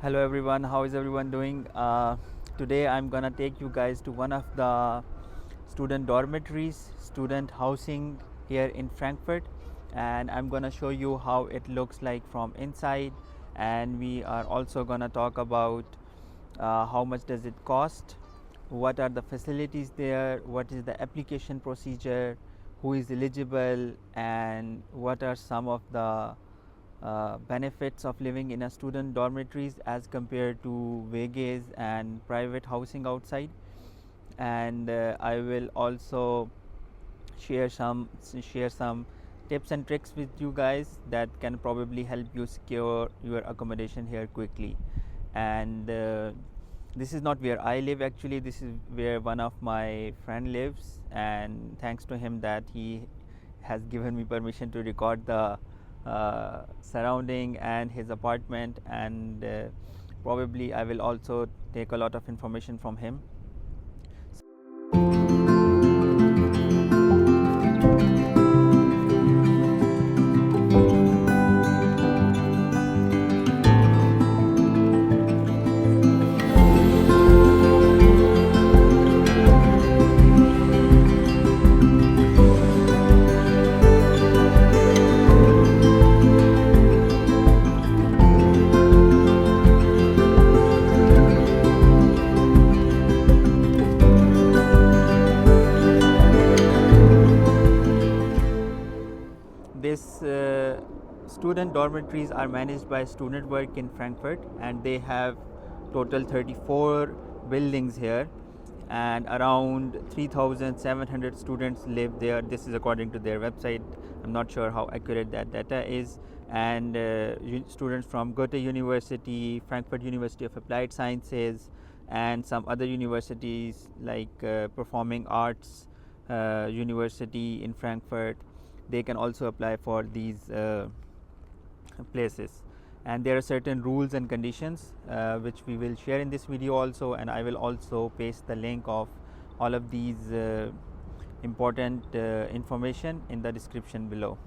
Hello everyone, how is everyone doing? Today I'm gonna take you guys to one of the student dormitories, student housing here in Frankfurt, and I'm gonna show you how it looks like from inside. And we are also gonna talk about how much does it cost, what are the facilities there, what is the application procedure, who is eligible, and what are some of the benefits of living in a student dormitories as compared to vegas and private housing outside. And I will also share some tips and tricks with you guys that can probably help you secure your accommodation here quickly. And this is not where I live, actually this is where one of my friend lives, and thanks to him that he has given me permission to record the surrounding and his apartment. And probably I will also take a lot of information from him. This student dormitories are managed by Studenwerk in Frankfurt, and they have total 34 buildings here, and around 3,700 students live there. This is according to their website. I'm not sure how accurate that data is. And students from Goethe University, Frankfurt University of Applied Sciences, and some other universities like Performing Arts University in Frankfurt, they can also apply for these places. And there are certain rules and conditions which we will share in this video also, and I will also paste the link of all of these important information in the description below.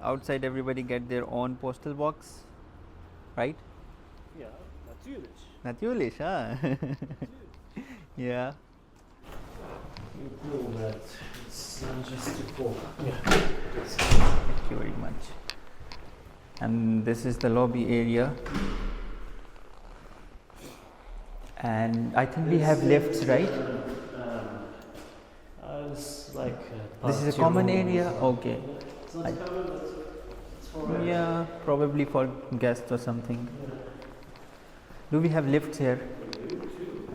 Outside everybody get their own postal box, right? Ja, natürlich. Natürlich, huh? Yeah. You know that it's not just a book. Yeah. Thank you very much. And this is the lobby area. And I think we have lifts, right? It's like This is a common area? Okay. It's not common, but it's for Yeah, probably for guests or something. Do we have lifts here?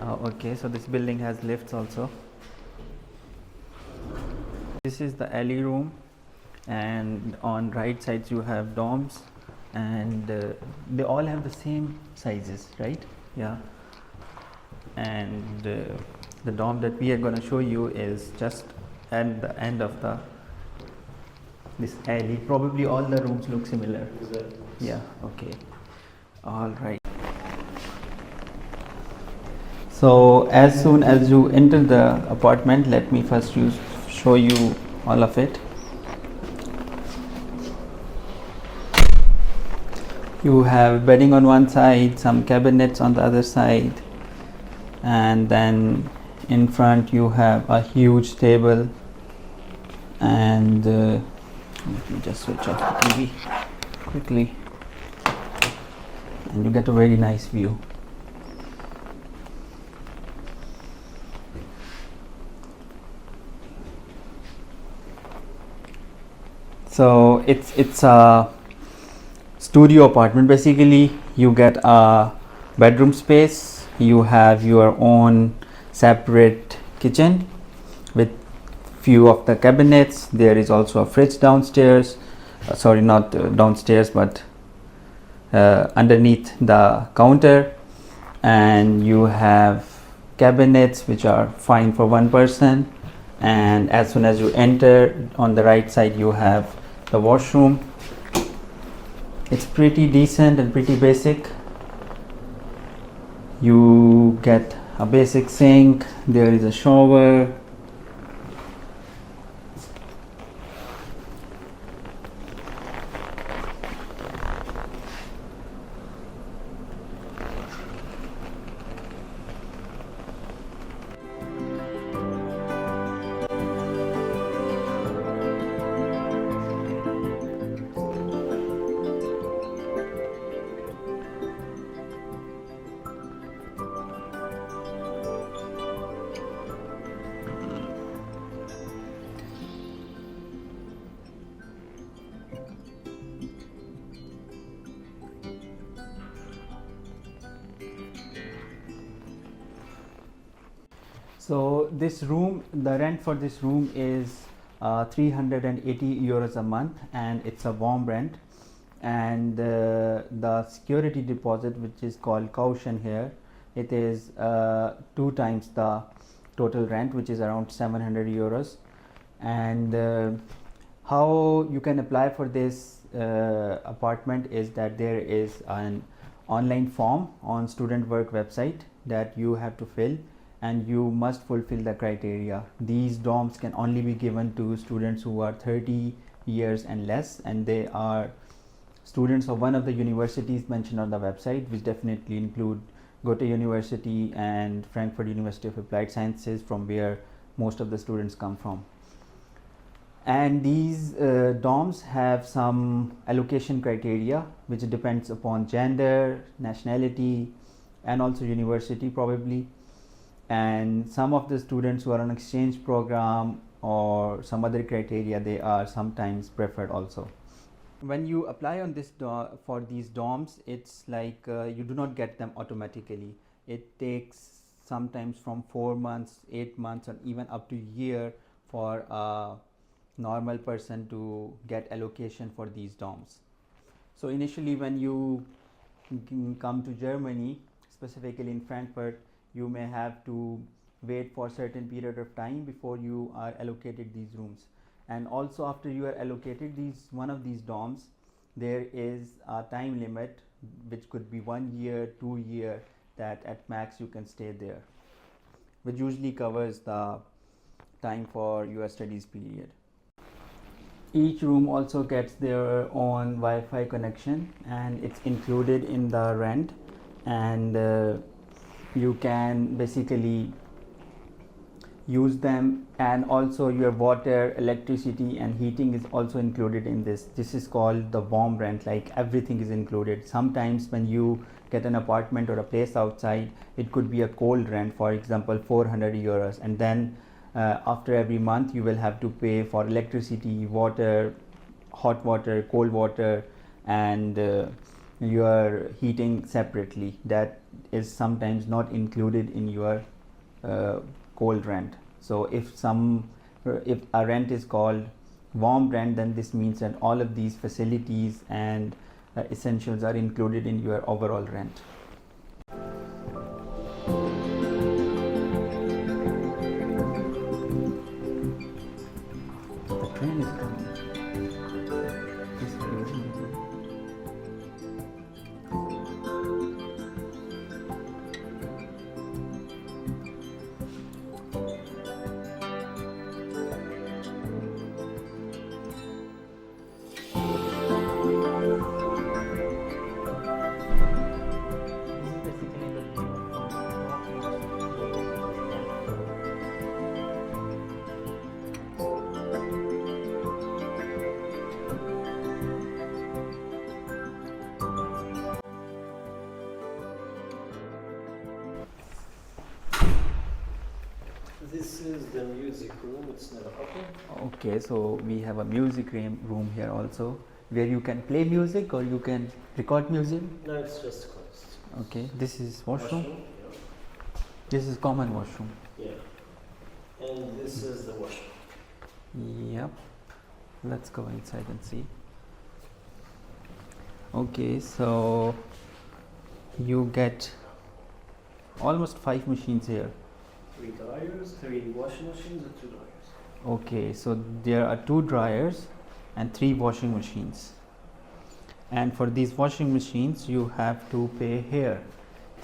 Okay, so this building has lifts also. This is the alley room, and on right sides you have dorms, and they all have the same sizes, right? Yeah. And the dorm that we are going to show you is just at the end of this alley. Probably all the rooms look similar. Yeah, okay. All right. So as soon as you enter the apartment, let me first show you all of it. You have bedding on one side, some cabinets on the other side, and then in front you have a huge table. And let me just switch off the TV quickly, and you get a very nice view. So it's a studio apartment. Basically, you get a bedroom space, you have your own separate kitchen with few of the cabinets. There is also a fridge downstairs, sorry, not downstairs, but underneath the counter. And you have cabinets which are fine for one person. And as soon as you enter, on the right side you have the washroom. It's pretty decent and pretty basic. You get a basic sink, there is a shower. So this room, the rent for this room is 380 euros a month, and it's a warm rent. And the security deposit, which is called caution here, it is 2 times the total rent, which is around 700 euros. And how you can apply for this apartment is that there is an online form on Studentenwerk website that you have to fill, and you must fulfill the criteria. These dorms can only be given to students who are 30 years and less, and they are students of one of the universities mentioned on the website, which definitely include Goethe University and Frankfurt University of Applied Sciences, from where most of the students come from. And these dorms have some allocation criteria, which depends upon gender, nationality, and also university probably. And some of the students who are on exchange program or some other criteria, they are sometimes preferred also. When you apply on this for these dorms, it's like you do not get them automatically. It takes sometimes from 4 months, 8 months, or even up to a year for a normal person to get allocation for these dorms. So initially, when you come to Germany, specifically in Frankfurt, you may have to wait for a certain period of time before you are allocated these rooms. And also, after you are allocated one of these dorms, there is a time limit, which could be 1 year, 2 year, that at max you can stay there, which usually covers the time for your studies period. Each room also gets their own Wi-Fi connection, and it's included in the rent. And you can basically use them, and also your water, electricity, and heating is also included in this. This is called the warm rent, like everything is included. Sometimes when you get an apartment or a place outside, it could be a cold rent, for example 400 euros, and then after every month you will have to pay for electricity, water, hot water, cold water, and your heating separately. That is sometimes not included in your cold rent. So if a rent is called warm rent, then this means that all of these facilities and essentials are included in your overall rent. The train is coming. This way. This is the music room, it's never open. Okay, so we have a music room here also, where you can play music or you can record music. No, it's just closed. Okay, this is washroom. Yeah. This is common washroom. Yeah. And this is the washroom. Yep. Let's go inside and see. Okay, so you get almost 5 machines here. 3 dryers, 3 washing machines, and 2 dryers. Okay, so there are 2 dryers and 3 washing machines. And for these washing machines, you have to pay here.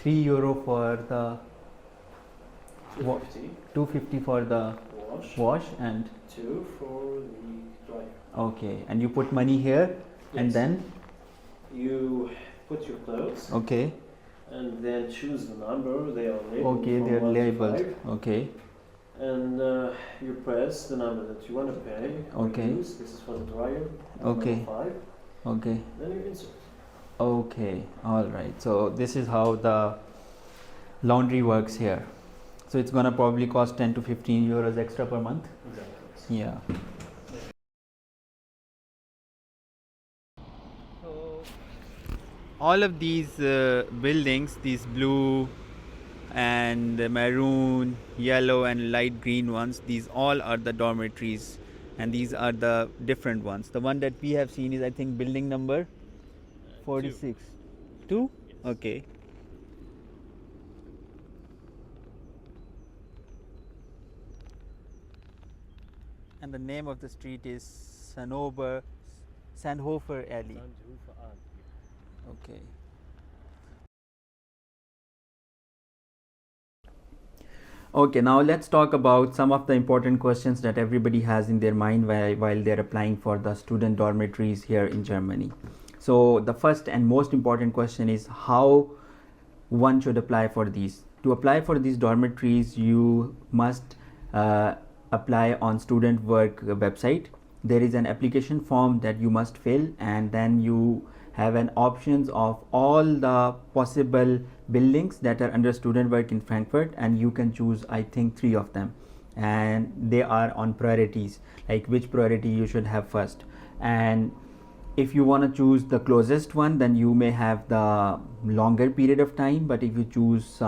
€3 for the 250 250 for the wash and 2 for the dryer. okay, and you put money here and Yes. then You put your clothes okay, and then choose the number. They are labeled. okay, from they're 1 to labeled. 5. Okay, And you press the number that you want to pay. or Okay. use. This is for the dryer. Okay. Number 5. okay, Then you insert. okay, all right. So this is how the laundry works here. So it's gonna probably cost 10 to 15 euros extra per month. Exactly. Yeah. So all of these buildings, these blue and maroon, yellow and light green ones, these all are the dormitories, and these are the different ones. The one that we have seen is, I think, building number 46. 2? Yes. Okay. And the name of the street is Sandhofer Alley. Okay. Okay, now let's talk about some of the important questions that everybody has in their mind while they're applying for the student dormitories here in Germany. So the first and most important question is how one should apply for these. To apply for these dormitories, you must apply on Studentenwerk website. There is an application form that you must fill, and then you have an options of all the possible buildings that are under Studenwerk in Frankfurt, and you can choose, I think, 3 of them, and they are on priorities, like which priority you should have first. And if you want to choose the closest one, then you may have the longer period of time, but if you choose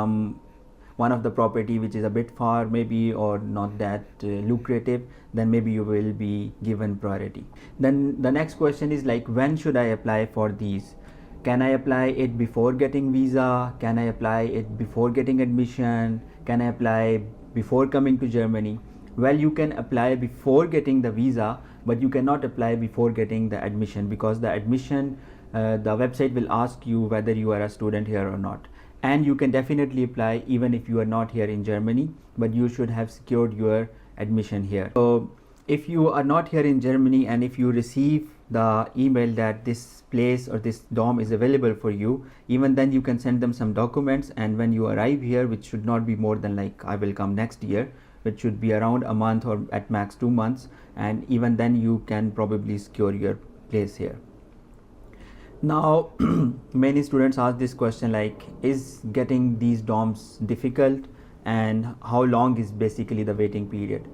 one of the property which is a bit far maybe, or not that lucrative, then maybe you will be given priority. Then the next question is like, when should I apply for these? Can I apply it before getting visa? Can I apply it before getting admission? Can I apply before coming to Germany? Well, you can apply before getting the visa, but you cannot apply before getting the admission, because the admission, the website will ask you whether you are a student here or not. And you can definitely apply even if you are not here in Germany, but you should have secured your admission here. So if you are not here in Germany, and if you receive the email that this place or this dorm is available for you, even then you can send them some documents, and when you arrive here, which should not be more than, like, I will come next year, which should be around a month or at max 2 months, and even then you can probably secure your place here. Now many students ask this question, like, is getting these dorms difficult, and how long is basically the waiting period?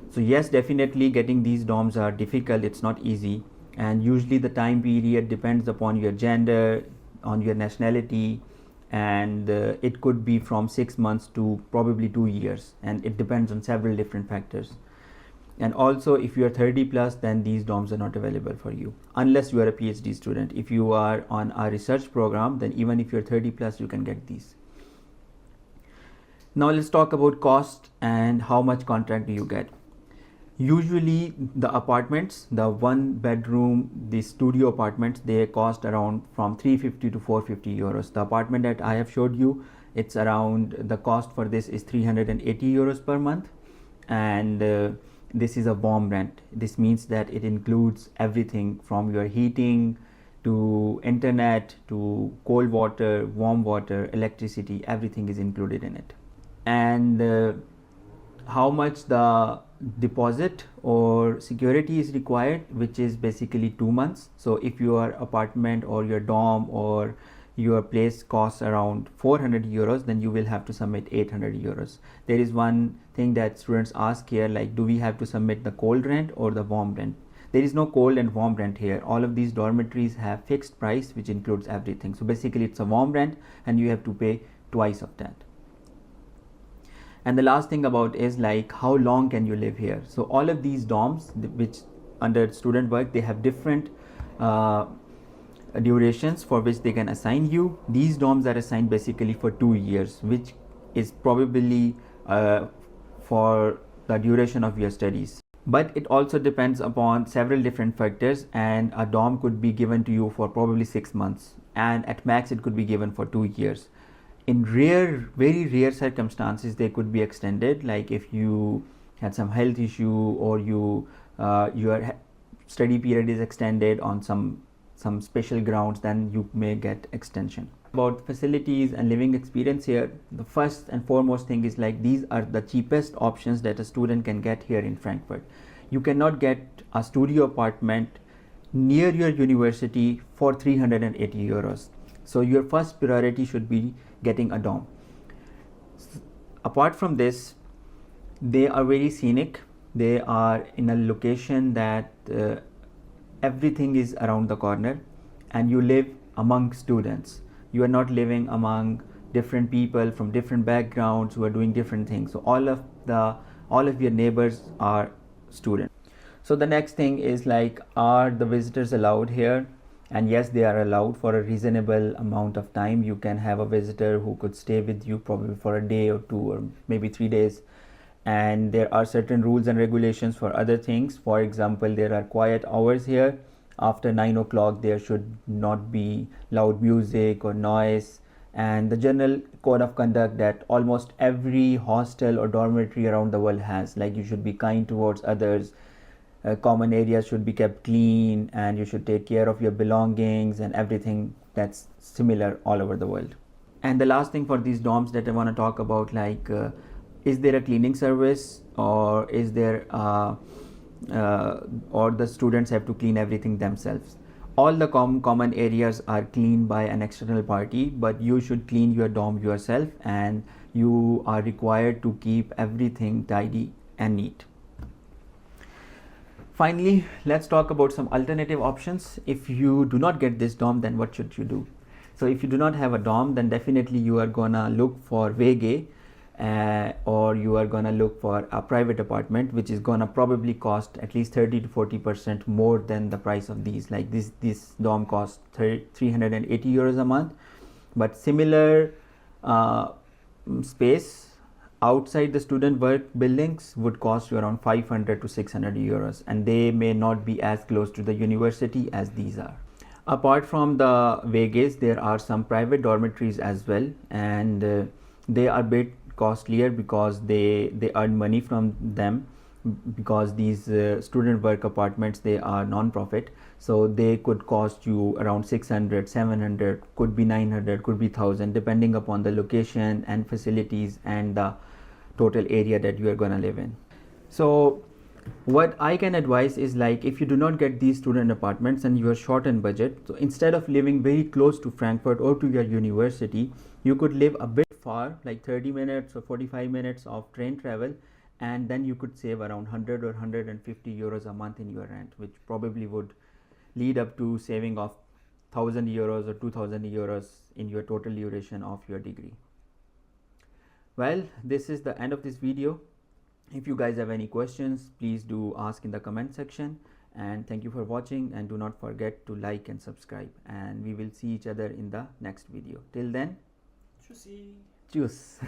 So yes, definitely getting these dorms are difficult, it's not easy, and usually the time period depends upon your gender, on your nationality, and it could be from 6 months to probably 2 years, and it depends on several different factors. And also, if you are 30 plus, then these dorms are not available for you unless you are a PhD student. If you are on a research program, then even if you're 30 plus, you can get these. Now let's talk about cost and how much contract do you get. Usually the apartments, the 1 bedroom, the studio apartments, they cost around from 350 to 450 euros. The apartment that I have showed you, it's around, the cost for this is 380 euros per month, and this is a warm rent. This means that it includes everything from your heating to internet to cold water, warm water, electricity, everything is included in it. And how much the deposit or security is required, which is basically 2 months. So if your apartment or your dorm or your place costs around 400 euros, then you will have to submit 800 euros. There is one thing that students ask here, like, do we have to submit the cold rent or the warm rent? There is no cold and warm rent here. All of these dormitories have fixed price, which includes everything. So basically it's a warm rent, and you have to pay twice of that. And the last thing about is, like, how long can you live here? So all of these dorms, which under Studenwerk, they have different durations for which they can assign you. These dorms are assigned basically for 2 years, which is probably for the duration of your studies. But it also depends upon several different factors, and a dorm could be given to you for probably 6 months, and at max it could be given for 2 years. in very rare circumstances, they could be extended, like if you had some health issue or your study period is extended on some special grounds, then you may get extension. About facilities and living experience here, the first and foremost thing is like these are the cheapest options that a student can get here in Frankfurt. You cannot get a studio apartment near your university for 380 euros. So your first priority should be getting a dorm. Apart from this, they are very scenic. They are in a location that everything is around the corner, and you live among students. You are not living among different people from different backgrounds who are doing different things. So all of your neighbors are students. So the next thing is like, are the visitors allowed here? And yes, they are allowed for a reasonable amount of time. You can have a visitor who could stay with you probably for a day or 2 or maybe 3 days. And there are certain rules and regulations for other things. For example, there are quiet hours here. After 9 o'clock there should not be loud music or noise. And the general code of conduct that almost every hostel or dormitory around the world has, like you should be kind towards others, common areas should be kept clean, and you should take care of your belongings and everything. That's similar all over the world. And the last thing for these dorms that I want to talk about, like is there a cleaning service, or is there or the students have to clean everything themselves? All the common areas are cleaned by an external party, but you should clean your dorm yourself, and you are required to keep everything tidy and neat. Finally, let's talk about some alternative options. If you do not get this dorm, then what should you do? So if you do not have a dorm, then definitely you are gonna look for WG, or you are gonna look for a private apartment, which is gonna probably cost at least 30 to 40% more than the price of these. Like this dorm costs 380 euros a month, but similar space outside the Studenwerk buildings would cost you around 500 to 600 euros, and they may not be as close to the university as these are. Apart from the WGs, there are some private dormitories as well, and they are a bit costlier because they earn money from them, because these Studenwerk apartments, they are non-profit, so they could cost you around 600, 700, could be 900, could be 1000, depending upon the location and facilities and the total area that you are going to live in. So what I can advise is, like, if you do not get these student apartments and you are short on budget, so instead of living very close to Frankfurt or to your university, you could live a bit far, like 30 minutes or 45 minutes of train travel, and then you could save around 100 or 150 euros a month in your rent, which probably would lead up to saving of 1000 euros or 2000 euros in your total duration of your degree. Well, this is the end of this video. If you guys have any questions, please do ask in the comment section, and thank you for watching, and do not forget to like and subscribe, and we will see each other in the next video. Till then, Tschüssi. tschüss.